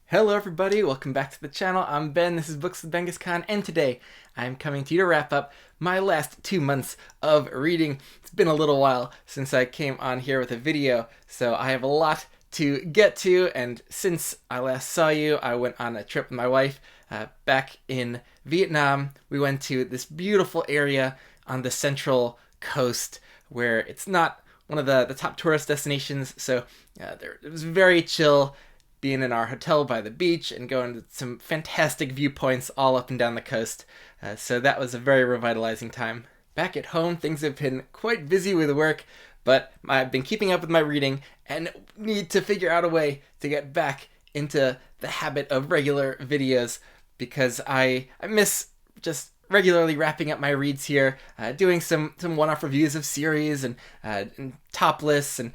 Hello everybody, welcome back to the channel. I'm Ben, this is Books with Genghis Khan, and today I'm coming to you to wrap up my last 2 months of reading. It's been a little while since I came on here with a video, so I have a lot to get to, and since I last saw you, I went on a trip with my wife back in Vietnam. We went to this beautiful area on the central coast where it's not one of the top tourist destinations, so it was very chill being in our hotel by the beach and going to some fantastic viewpoints all up and down the coast. So that was a very revitalizing time. Back at home, things have been quite busy with work, but I've been keeping up with my reading and need to figure out a way to get back into the habit of regular videos because I miss just regularly wrapping up my reads here, doing some one-off reviews of series and top lists, and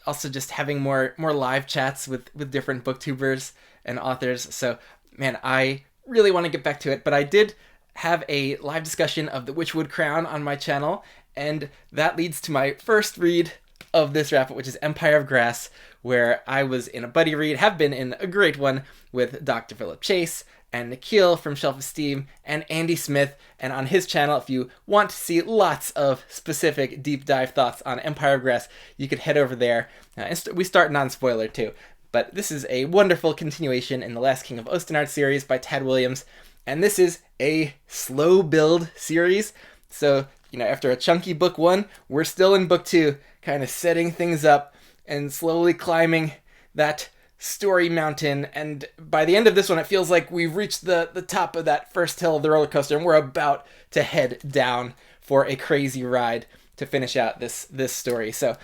also just having more live chats with different booktubers and authors. So, man, I really want to get back to it, but I did have a live discussion of the Witchwood Crown on my channel, and that leads to my first read of this wrap-up, which is Empire of Grass, where I was in a buddy read, have been in a great one with Dr. Philip Chase and Nikhil from Shelf Esteem and Andy Smith. And on his channel, if you want to see lots of specific deep dive thoughts on Empire of Grass, you could head over there. We start non-spoiler too. But this is a wonderful continuation in the Last King of Ostenard series by Tad Williams. And this is a slow build series. So, after a chunky book 1, we're still in book 2, kind of setting things up and slowly climbing that story mountain, and by the end of this one it feels like we've reached the top of that first hill of the roller coaster and we're about to head down for a crazy ride to finish out this story. So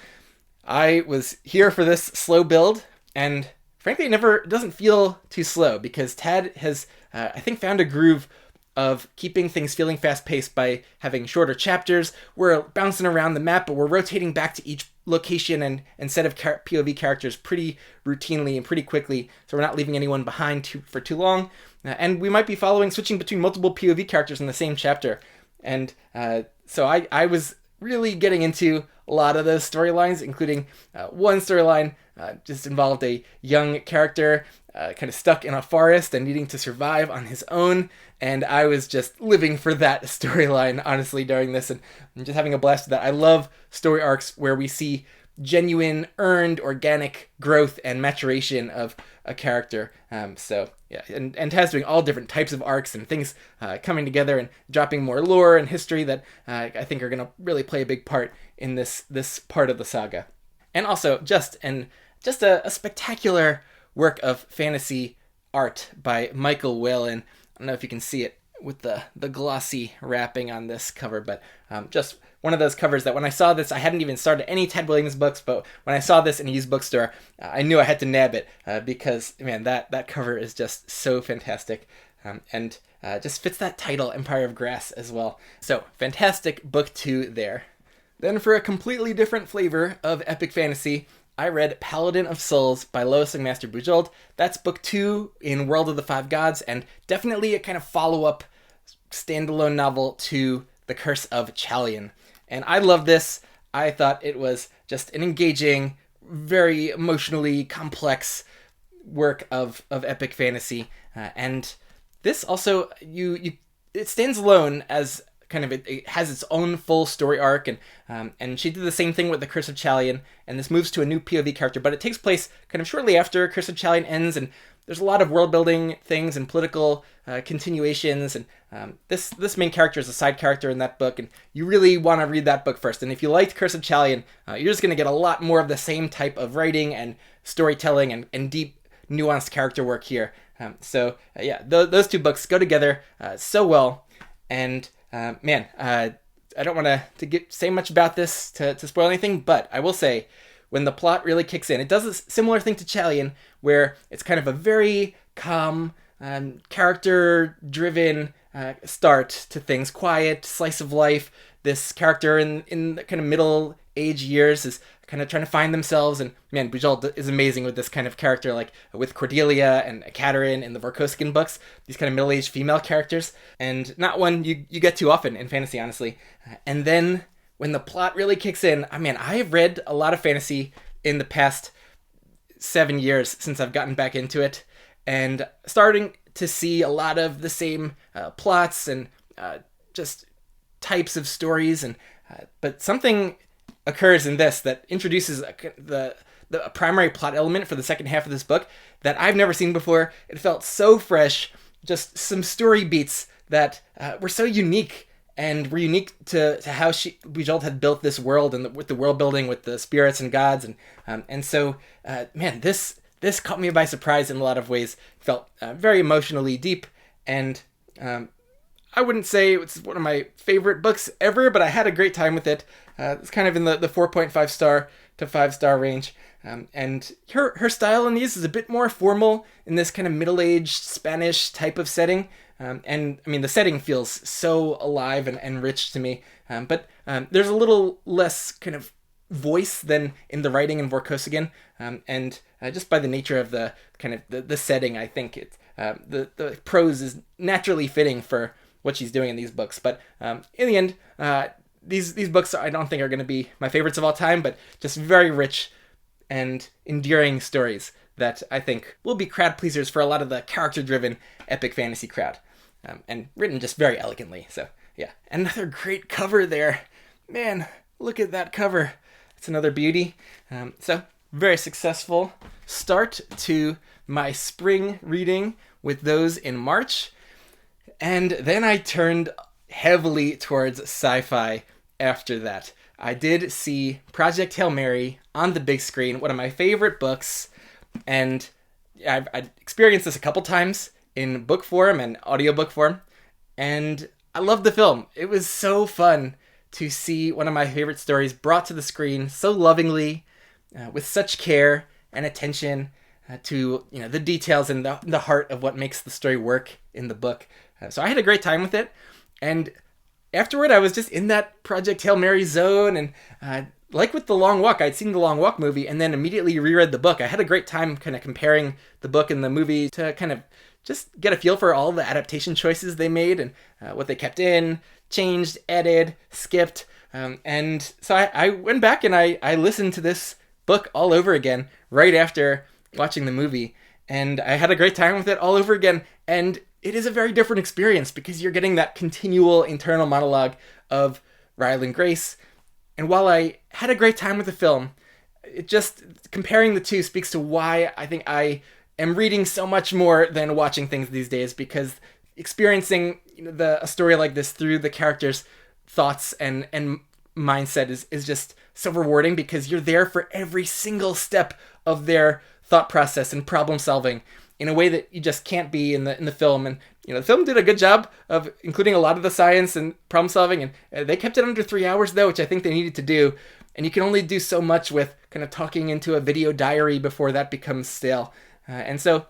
I was here for this slow build, and frankly it doesn't feel too slow because Tad has I think found a groove of keeping things feeling fast-paced by having shorter chapters. We're bouncing around the map, but we're rotating back to each location and set of POV characters pretty routinely and pretty quickly, so we're not leaving anyone behind for too long. And we might be switching between multiple POV characters in the same chapter. And so I was really getting into a lot of those storylines, including one storyline just involved a young character kind of stuck in a forest and needing to survive on his own, and I was just living for that storyline, honestly, during this, and I'm just having a blast with that. I love story arcs where we see genuine, earned, organic growth and maturation of a character. So, yeah, and Taz doing all different types of arcs and things coming together and dropping more lore and history that I think are going to really play a big part in this part of the saga. And also, just a spectacular work of fantasy art by Michael Whalen. I don't know if you can see it with the glossy wrapping on this cover, but just one of those covers that when I saw this, I hadn't even started any Ted Williams books, but when I saw this in a used bookstore, I knew I had to nab it because, man, that cover is just so fantastic, and just fits that title, Empire of Grass, as well. So, fantastic book 2 there. Then for a completely different flavor of epic fantasy, I read Paladin of Souls by Lois and Master Bujold. That's book 2 in World of the Five Gods, and definitely a kind of follow-up standalone novel to The Curse of Chalian. And I love this. I thought it was just an engaging, very emotionally complex work of epic fantasy. And this also, it stands alone as kind of it has its own full story arc, and she did the same thing with The Curse of Chalian, and this moves to a new POV character, but it takes place kind of shortly after Curse of Chalian ends, and there's a lot of world building things and political continuations, and this main character is a side character in that book, and you really want to read that book first. And if you liked Curse of Chalian, you're just going to get a lot more of the same type of writing and storytelling and deep nuanced character work here. Yeah, those 2 books go together so well, and I don't want to say much about this to spoil anything, but I will say, when the plot really kicks in, it does a similar thing to Chalian, where it's kind of a very calm, character-driven start to things, quiet, slice of life. This character in the kind of middle-age years is kind of trying to find themselves, and man, Bujold is amazing with this kind of character, like with Cordelia and Katerin in the Vorkoskin books, these kind of middle-aged female characters, and not one you get too often in fantasy, honestly. And then when the plot really kicks in, I have read a lot of fantasy in the past 7 years since I've gotten back into it, and starting to see a lot of the same plots and just types of stories. And but something occurs in this that introduces the primary plot element for the second half of this book that I've never seen before. It felt so fresh, just some story beats that were so unique, and were unique to how Bujold had built this world, and with the world building with the spirits and gods, and so man, this caught me by surprise in a lot of ways. Felt very emotionally deep, and I wouldn't say it's one of my favorite books ever, but I had a great time with it. It's kind of in the 4.5 star to 5-star range. And her style in these is a bit more formal in this kind of middle-aged Spanish type of setting. And I mean, the setting feels so alive and rich to me. But there's a little less kind of voice than in the writing in Vorkosigan. And just by the nature of the kind of the setting, I think the prose is naturally fitting for what she's doing in these books. But in the end, these books I don't think are going to be my favorites of all time, but just very rich and endearing stories that I think will be crowd pleasers for a lot of the character-driven epic fantasy crowd, and written just very elegantly. So yeah, another great cover there. Man, look at that cover. It's another beauty. So very successful start to my spring reading with those in March. And then I turned heavily towards sci-fi after that. I did see Project Hail Mary on the big screen, one of my favorite books, and I've experienced this a couple times in book form and audiobook form, and I loved the film. It was so fun to see one of my favorite stories brought to the screen so lovingly, with such care and attention to the details and the heart of what makes the story work in the book. So I had a great time with it, and afterward I was just in that Project Hail Mary zone, and like with The Long Walk, I'd seen The Long Walk movie and then immediately reread the book. I had a great time kind of comparing the book and the movie to kind of just get a feel for all the adaptation choices they made, and what they kept in, changed, added, skipped, and so I went back and I listened to this book all over again right after watching the movie, and I had a great time with it all over again. And it is a very different experience because you're getting that continual internal monologue of Ryland Grace. And while I had a great time with the film, it just, comparing the two speaks to why I think I am reading so much more than watching things these days, because experiencing a story like this through the characters' thoughts and mindset is just so rewarding, because you're there for every single step of their thought process and problem solving in a way that you just can't be in the film. And the film did a good job of including a lot of the science and problem solving, and they kept it under 3 hours though, which I think they needed to do. And you can only do so much with kind of talking into a video diary before that becomes stale. And so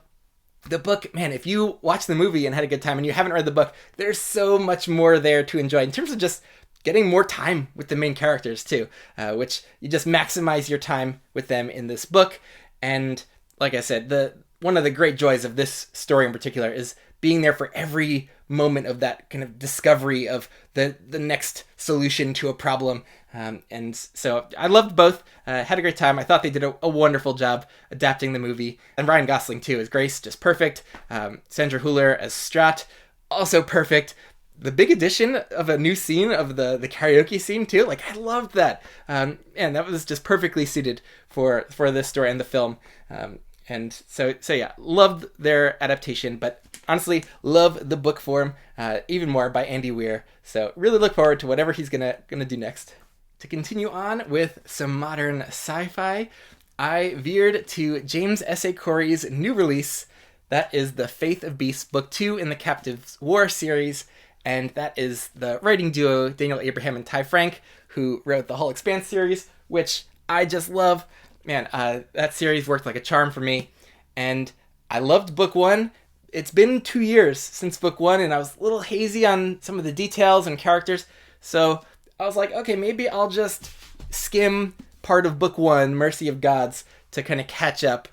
the book, man, if you watch the movie and had a good time and you haven't read the book, there's so much more there to enjoy in terms of just getting more time with the main characters too, which you just maximize your time with them in this book. And like I said, one of the great joys of this story in particular is being there for every moment of that kind of discovery of the next solution to a problem. And so I loved both, had a great time. I thought they did a wonderful job adapting the movie. And Ryan Gosling too as Grace, just perfect. Sandra Hüller as Strat, also perfect. The big addition of a new scene of the karaoke scene too, like I loved that. And that was just perfectly suited for this story and the film. And so yeah, loved their adaptation, but honestly, love the book form even more by Andy Weir. So really look forward to whatever he's gonna do next. To continue on with some modern sci-fi, I veered to James S.A. Corey's new release. That is The Faith of Beasts, Book 2 in the Captives War series, and that is the writing duo Daniel Abraham and Ty Frank, who wrote the whole Expanse series, which I just love. Man, that series worked like a charm for me, and I loved book 1. It's been 2 years since book 1, and I was a little hazy on some of the details and characters, so I was like, okay, maybe I'll just skim part of book 1, Mercy of Gods, to kind of catch up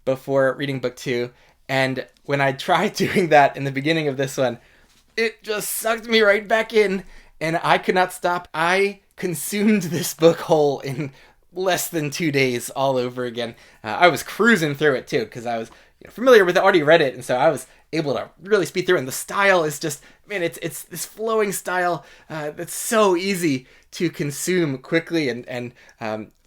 before reading book 2, and when I tried doing that in the beginning of this one, it just sucked me right back in, and I could not stop. I consumed this book whole in less than 2 days all over again. I was cruising through it too, because I was familiar with it, already read it, and so I was able to really speed through. And the style is just, man, it's this flowing style that's so easy to consume quickly and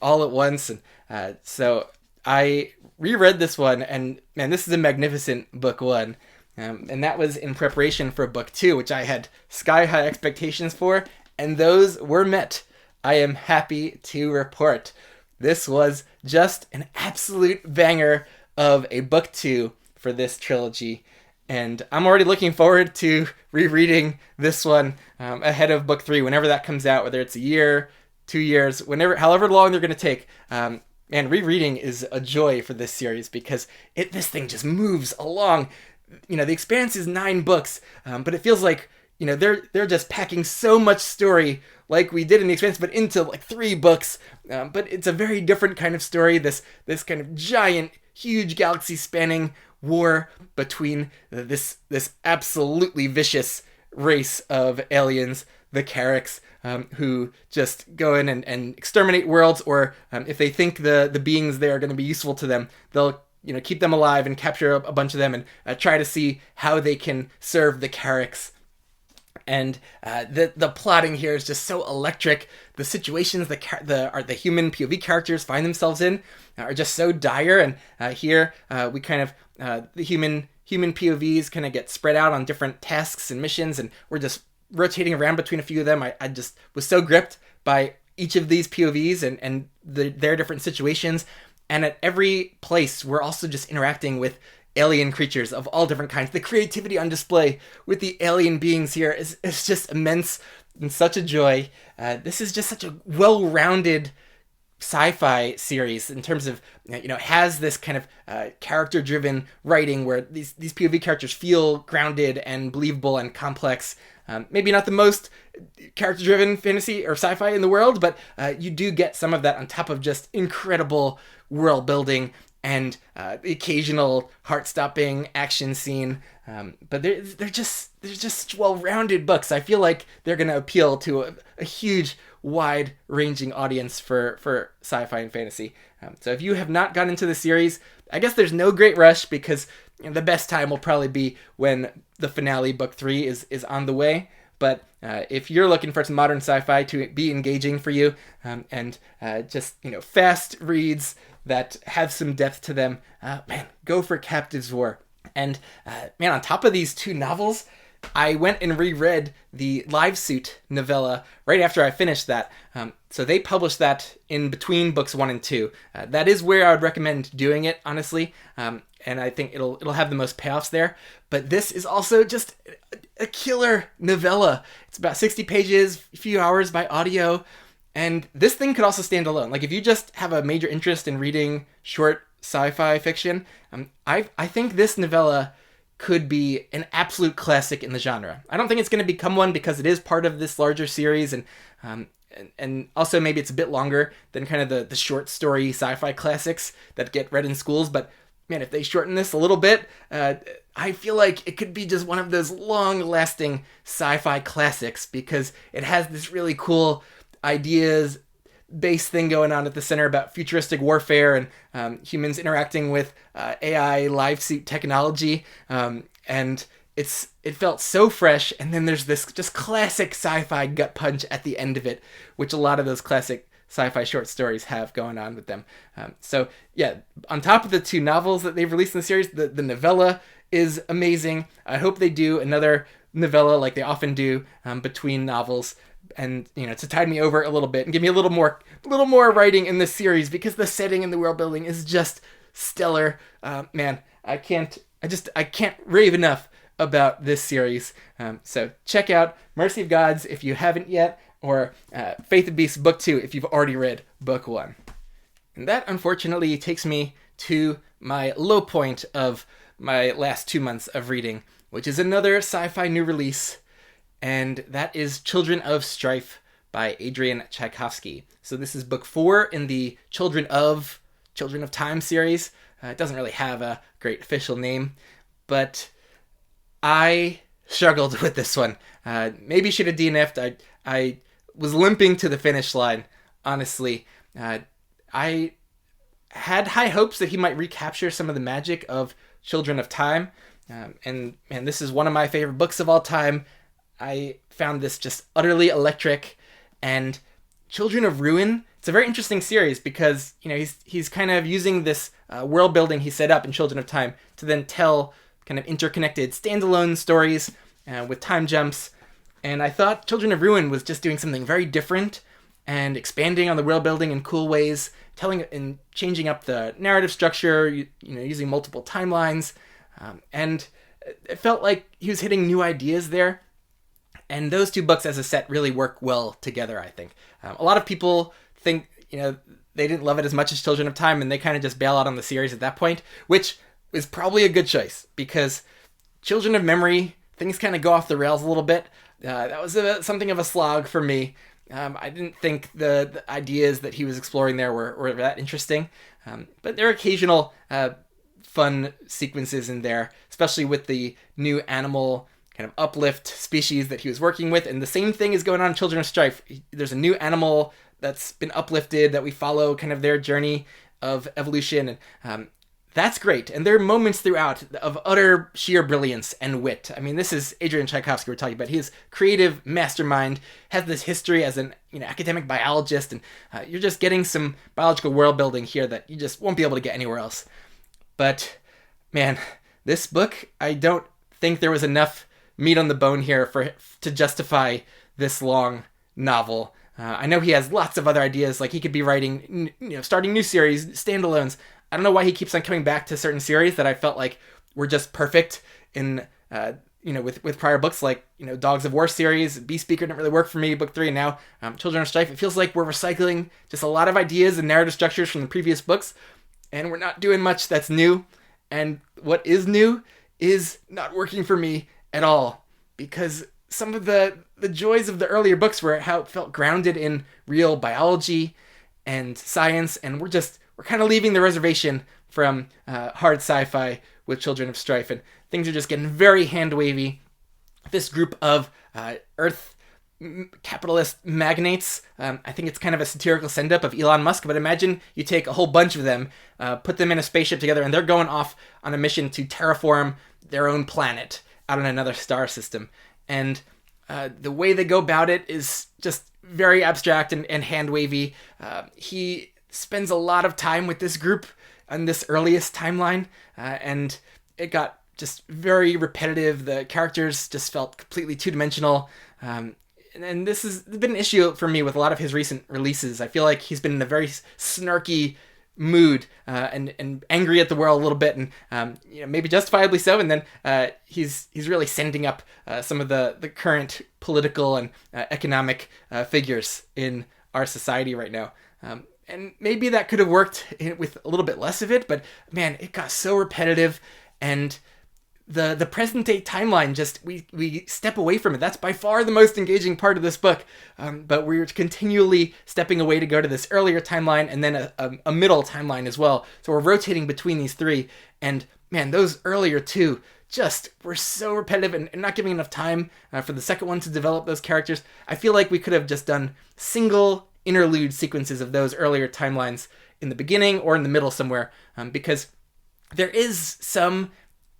all at once. And so I reread this one, and man, this is a magnificent book one. And that was in preparation for book two, which I had sky high expectations for, and those were met. I am happy to report this was just an absolute banger of a book two for this trilogy. And I'm already looking forward to rereading this one ahead of book three, whenever that comes out, whether it's a year, 2 years, however long they're going to take. And rereading is a joy for this series because this thing just moves along. The Expanse is 9 books, but it feels like, they're just packing so much story like we did in The Expanse, but into like 3 books. But it's a very different kind of story. This kind of giant, huge galaxy-spanning war between this absolutely vicious race of aliens, the Carracks, who just go in and exterminate worlds, or if they think the beings there are going to be useful to them, they'll keep them alive and capture a bunch of them and try to see how they can serve the Carracks. And the plotting here is just so electric. The situations the human POV characters find themselves in are just so dire. And here we kind of the human POVs kind of get spread out on different tasks and missions, and we're just rotating around between a few of them. I just was so gripped by each of these POVs and their different situations. And at every place, we're also just interacting with alien creatures of all different kinds. The creativity on display with the alien beings here is just immense and such a joy. This is just such a well-rounded sci-fi series in terms of, has this kind of character-driven writing where these POV characters feel grounded and believable and complex. Maybe not the most character-driven fantasy or sci-fi in the world, but you do get some of that on top of just incredible world building and the occasional heart-stopping action scene. But they're just such well-rounded books. I feel like they're going to appeal to a huge, wide-ranging audience for sci-fi and fantasy. So if you have not gotten into the series, I guess there's no great rush, because the best time will probably be when the finale, book 3, is on the way. But if you're looking for some modern sci-fi to be engaging for you, and just fast reads that have some depth to them, man, go for Captive's War. And man, on top of these 2 novels, I went and reread the Live Suit novella right after I finished that. So they published that in between books 1 and 2. That is where I would recommend doing it, honestly. And I think it'll have the most payoffs there. But this is also just a killer novella. It's about 60 pages, a few hours by audio. And this thing could also stand alone. Like, if you just have a major interest in reading short sci-fi fiction, I think this novella could be an absolute classic in the genre. I don't think it's going to become one because it is part of this larger series, and also maybe it's a bit longer than kind of the short story sci-fi classics that get read in schools. But man, if they shorten this a little bit, I feel like it could be just one of those long-lasting sci-fi classics, because it has this really cool ideas base thing going on at the center about futuristic warfare and humans interacting with AI live suit technology, and it felt so fresh. And then there's this just classic sci-fi gut punch at the end of it, which a lot of those classic sci-fi short stories have going on with them. So yeah, on top of the 2 novels that they've released in the series, the novella is amazing. I hope they do another novella like they often do between novels, and to tide me over a little bit and give me a little more writing in this series, because the setting and the world building is just stellar. Man, I can't rave enough about this series. So check out Mercy of Gods if you haven't yet, or Faith of Beasts Book 2 if you've already read Book 1. And that, unfortunately, takes me to my low point of my last 2 months of reading, which is another sci-fi new release, and that is Children of Strife by Adrian Tchaikovsky. So this is book 4 in the Children of Time series. It doesn't really have a great official name, but I struggled with this one. Maybe should have DNF'd. I was limping to the finish line, honestly. I had high hopes that he might recapture some of the magic of Children of Time. And this is one of my favorite books of all time. I found this just utterly electric. And Children of Ruin, it's a very interesting series because, he's kind of using this world building he set up in Children of Time to then tell kind of interconnected standalone stories with time jumps. And I thought Children of Ruin was just doing something very different and expanding on the world building in cool ways, telling and changing up the narrative structure, using multiple timelines. And it felt like he was hitting new ideas there. And those two books as a set really work well together, I think. A lot of people think, they didn't love it as much as Children of Time, and they kind of just bail out on the series at that point, which is probably a good choice, because Children of Memory, things kind of go off the rails a little bit. That was something of a slog for me. I didn't think the ideas that he was exploring there were that interesting. But there are occasional fun sequences in there, especially with the new animal kind of uplift species that he was working with. And the same thing is going on in Children of Strife. There's a new animal that's been uplifted that we follow kind of their journey of evolution. And that's great. And there are moments throughout of utter sheer brilliance and wit. I mean, this is Adrian Tchaikovsky we're talking about. His creative mastermind has this history as an academic biologist, and you're just getting some biological world building here that you just won't be able to get anywhere else. But man, this book, I don't think there was enough meat on the bone here to justify this long novel. I know he has lots of other ideas, like he could be writing, starting new series, standalones. I don't know why he keeps on coming back to certain series that I felt like were just perfect in, with prior books, like, Dogs of War series. Beast Speaker didn't really work for me, book 3, and now Children of Strife. It feels like we're recycling just a lot of ideas and narrative structures from the previous books, and we're not doing much that's new. And what is new is not working for me at all, because some of the joys of the earlier books were how it felt grounded in real biology and science, and we're kind of leaving the reservation from hard sci-fi with Children of Strife, and things are just getting very hand-wavy. This group of Earth capitalist magnates, I think it's kind of a satirical send-up of Elon Musk, but imagine you take a whole bunch of them, put them in a spaceship together, and they're going off on a mission to terraform their own planet out in another star system. And the way they go about it is just very abstract and hand-wavy. He spends a lot of time with this group on this earliest timeline, and it got just very repetitive. The characters just felt completely two-dimensional. And this has been an issue for me with a lot of his recent releases. I feel like he's been in a very snarky mood and angry at the world a little bit, and maybe justifiably so. And then he's really sending up some of the current political and economic figures in our society right now. And maybe that could have worked with a little bit less of it, but man, it got so repetitive, and the present day timeline, just we step away from it. That's by far the most engaging part of this book, but we're continually stepping away to go to this earlier timeline and then a middle timeline as well. So we're rotating between these three, and man, those earlier two just were so repetitive and not giving enough time for the second one to develop those characters. I feel like we could have just done single interlude sequences of those earlier timelines in the beginning or in the middle somewhere, because there is some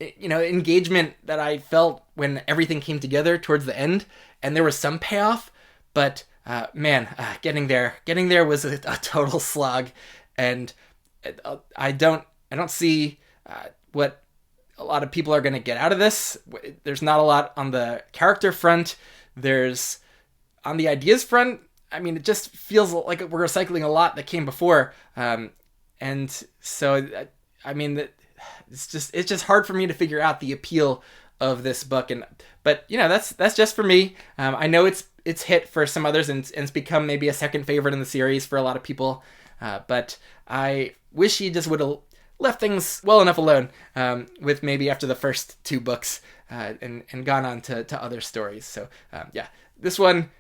engagement that I felt when everything came together towards the end, and there was some payoff, but getting there was a total slog, and I don't see what a lot of people are going to get out of this. There's not a lot on the character front. There's on the ideas front. I mean, it just feels like we're recycling a lot that came before, and so I mean it's just hard for me to figure out the appeal of this book. But that's just for me. I know it's hit for some others, and it's become maybe a second favorite in the series for a lot of people. But I wish he just would have left things well enough alone with maybe after the first two books and gone on to other stories. So this one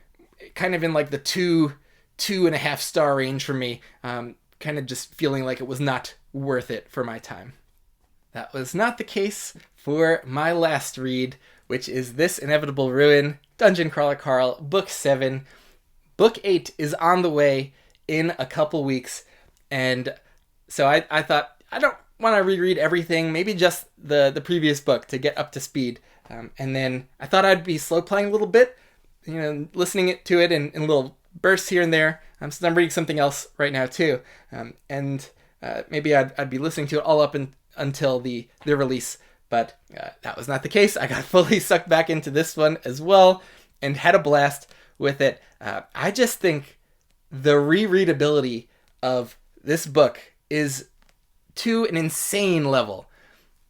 kind of in like the 2.5 star range for me. Kind of just feeling like it was not worth it for my time. That was not the case for my last read, which is This Inevitable Ruin, Dungeon Crawler Carl, Book 7. Book 8 is on the way in a couple weeks, and so I thought, I don't want to reread everything, maybe just the previous book to get up to speed. And then I thought I'd be slow playing a little bit, listening to it in little bursts here and there. So I'm reading something else right now too. And maybe I'd be listening to it all up until the release. But that was not the case. I got fully sucked back into this one as well and had a blast with it. I just think the rereadability of this book is to an insane level.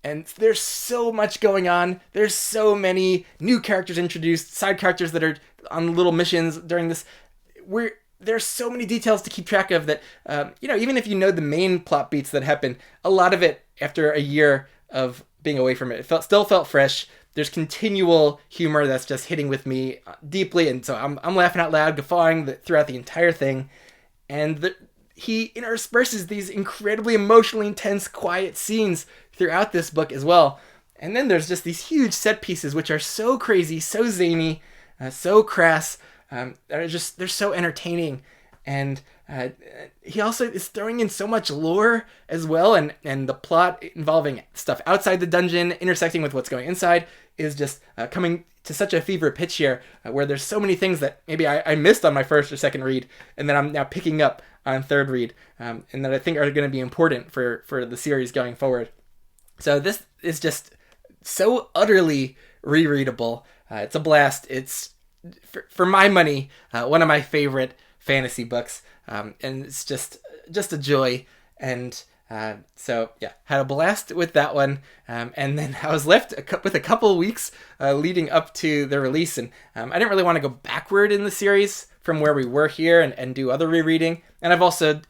And there's so much going on. There's so many new characters introduced, side characters that are on little missions during this. There's so many details to keep track of that, even if you know the main plot beats that happen, a lot of it, after a year of being away from it, still felt fresh. There's continual humor that's just hitting with me deeply, and so I'm laughing out loud, guffawing throughout the entire thing. And he intersperses these incredibly emotionally intense, quiet scenes throughout this book as well. And then there's just these huge set pieces, which are so crazy, so zany, so crass. They're so entertaining. And he also is throwing in so much lore as well, and the plot involving stuff outside the dungeon intersecting with what's going inside is just coming to such a fever pitch here, where there's so many things that maybe I missed on my first or second read, and then I'm now picking up on third read, and that I think are going to be important for the series going forward. So this is just so utterly rereadable. It's a blast. It's, for my money, one of my favorite fantasy books, and it's just a joy. And so yeah, had a blast with that one, and then I was left with a couple of weeks leading up to the release, and I didn't really want to go backward in the series from where we were here and do other rereading. And I've also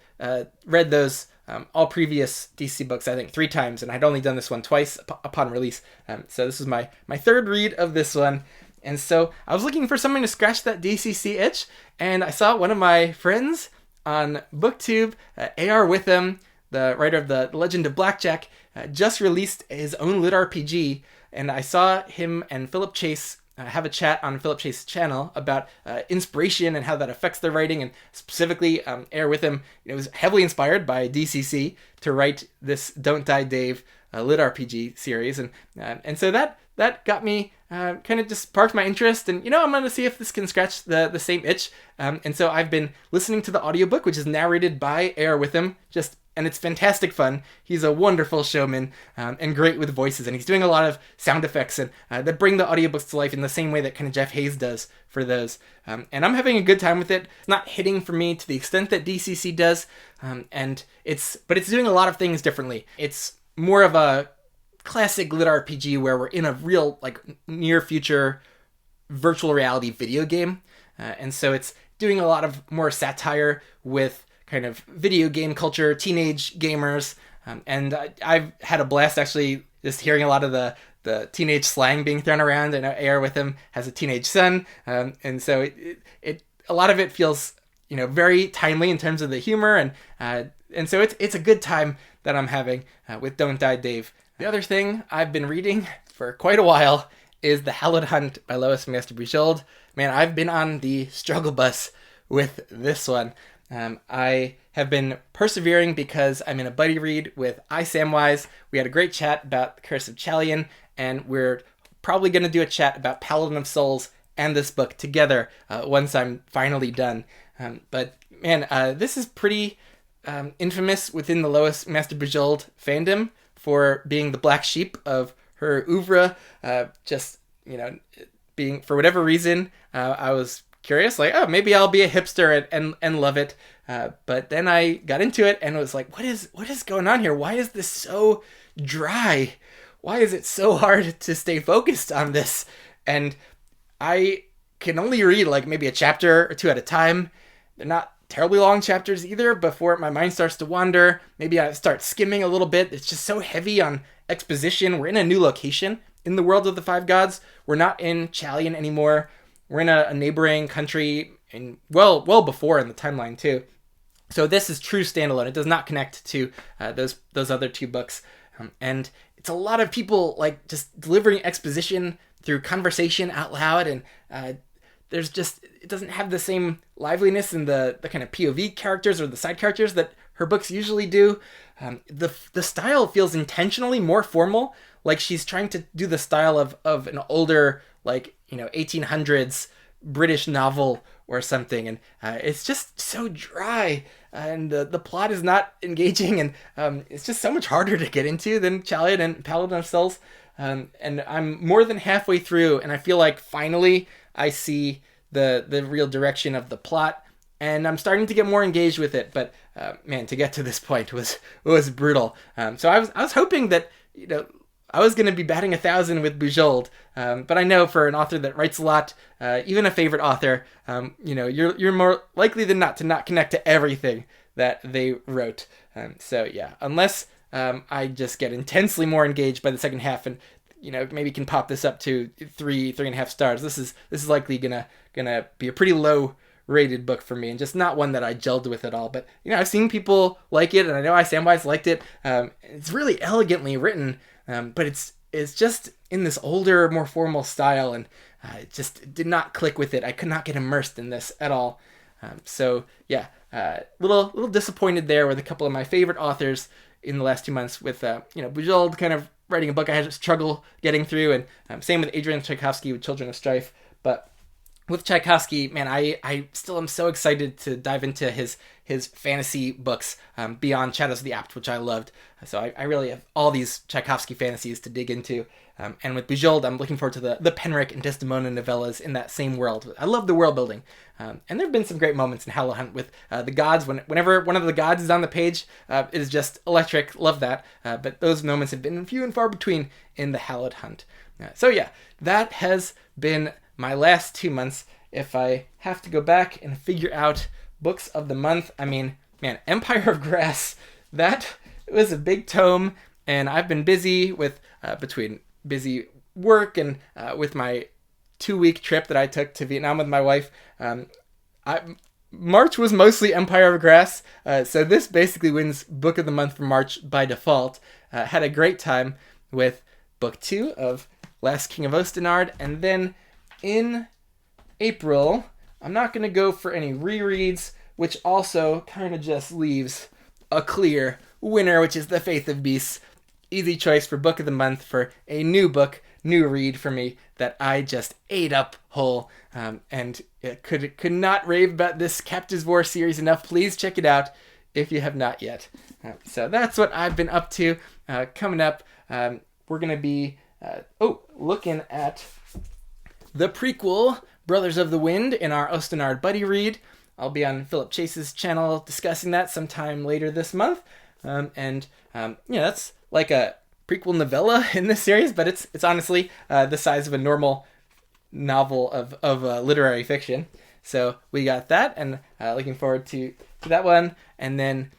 read those all previous DC books, I think 3 times, and I'd only done this one twice upon release. So this is my third read of this one. And so I was looking for something to scratch that DCC itch, and I saw one of my friends on BookTube, A.R. Witham, the writer of the Legend of Blackjack, just released his own lit RPG, and I saw him and Philip Chase have a chat on Philip Chase's channel about inspiration and how that affects their writing, and specifically A.R. Witham was heavily inspired by DCC to write this Don't Die Dave lit RPG series, and so that got me kind of just sparked my interest, and I'm going to see if this can scratch the same itch. And so I've been listening to the audiobook, which is narrated by A.R. Witham, and it's fantastic fun. He's a wonderful showman, and great with voices, and he's doing a lot of sound effects and that bring the audiobooks to life in the same way that kind of Jeff Hayes does for those. And I'm having a good time with it. It's not hitting for me to the extent that DCC does, but it's doing a lot of things differently. It's more of a classic lit RPG where we're in a real near future virtual reality video game, and so it's doing a lot of more satire with kind of video game culture, teenage gamers, and I've had a blast actually just hearing a lot of the teenage slang being thrown around. I know A.R. Witham has a teenage son, and so it a lot of it feels very timely in terms of the humor, and so it's a good time that I'm having with Don't Die Dave. The other thing I've been reading for quite a while is The Hallowed Hunt by Lois Master-Bujold. Man, I've been on the struggle bus with this one. I have been persevering because I'm in a buddy read with Samwise. We had a great chat about The Curse of Chalion, and we're probably going to do a chat about Paladin of Souls and this book together once I'm finally done. But man, this is pretty infamous within the Lois Master-Bujold fandom for being the black sheep of her oeuvre. Being, for whatever reason, I was curious, maybe I'll be a hipster and love it. But then I got into it and was like, what is going on here? Why is this so dry? Why is it so hard to stay focused on this? And I can only read maybe a chapter or 2 at a time. They're not terribly long chapters either before my mind starts to wander. Maybe I start skimming a little bit. It's just so heavy on exposition. We're in a new location in the world of the Five Gods. We're not in Chalion anymore. We're in a neighboring country, and well before in the timeline too. So this is true standalone. It does not connect to those other 2 books, and it's a lot of people just delivering exposition through conversation out loud, and it doesn't have the same liveliness in the kind of POV characters or the side characters that her books usually do. The style feels intentionally more formal, like she's trying to do the style of an older, like, 1800s British novel or something, and it's just so dry, and the plot is not engaging, and it's just so much harder to get into than Chaliad and Paladin of Souls. And I'm more than halfway through, and I feel like finally I see the real direction of the plot, and I'm starting to get more engaged with it. But man, to get to this point was brutal. So I was hoping that I was going to be batting 1,000 with Bujold, but I know for an author that writes a lot, even a favorite author, you're more likely than not to not connect to everything that they wrote. So yeah, unless I just get intensely more engaged by the second half, and maybe can pop this up to 3.5 stars. This is likely gonna be a pretty low rated book for me, and just not one that I gelled with at all. But I've seen people like it, and I know Samwise liked it. It's really elegantly written, but it's just in this older, more formal style, and it just did not click with it. I could not get immersed in this at all. So yeah, little disappointed there with a couple of my favorite authors in the last 2 months, with Bujold kind of writing a book I had to struggle getting through, and same with Adrian Tchaikovsky with Children of Strife. But with Tchaikovsky, man, I still am so excited to dive into his fantasy books, beyond Shadows of the Apt, which I loved. So I really have all these Tchaikovsky fantasies to dig into. And with Bujold, I'm looking forward to the Penric and Desdemona novellas in that same world. I love the world building. And there have been some great moments in Hallowed Hunt with the gods. Whenever one of the gods is on the page, it is just electric. Love that. But those moments have been few and far between in the Hallowed Hunt. So yeah, that has been my last 2 months. If I have to go back and figure out books of the month, I mean, man, Empire of Grass, that was a big tome, and I've been busy with, between busy work and with my 2-week trip that I took to Vietnam with my wife. March was mostly Empire of Grass, so this basically wins Book of the Month for March by default. Had a great time with Book 2 of Last King of Ostenard, and then in April, I'm not going to go for any rereads, which also kind of just leaves a clear winner, which is The Faith of Beasts. Easy choice for Book of the Month for a new book, new read for me that I just ate up whole. And it could not rave about this Captives War series enough. Please check it out if you have not yet. So that's what I've been up to. Coming up, we're going to be looking at the prequel, Brothers of the Wind, in our Ostenard buddy read. I'll be on Philip Chase's channel discussing that sometime later this month. That's like a prequel novella in this series, but it's honestly the size of a normal novel of literary fiction. So we got that, and looking forward to that one. And then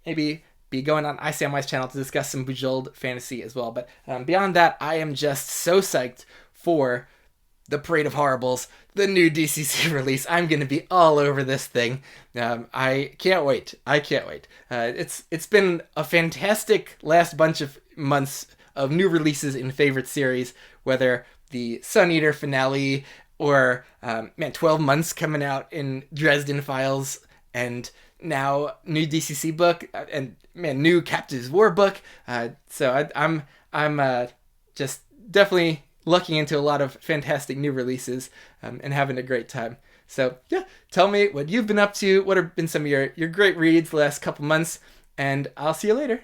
maybe be going on Samwise channel to discuss some Bujold fantasy as well. But beyond that, I am just so psyched for the Parade of Horribles, the new DCC release. I'm going to be all over this thing. I can't wait. It's been a fantastic last bunch of months of new releases in favorite series, whether the Sun Eater finale or 12 months coming out in Dresden Files, and now new DCC book, and new Captives War book. So I'm just definitely looking into a lot of fantastic new releases, and having a great time. So yeah, tell me what you've been up to. What have been some of your great reads the last couple months, and I'll see you later.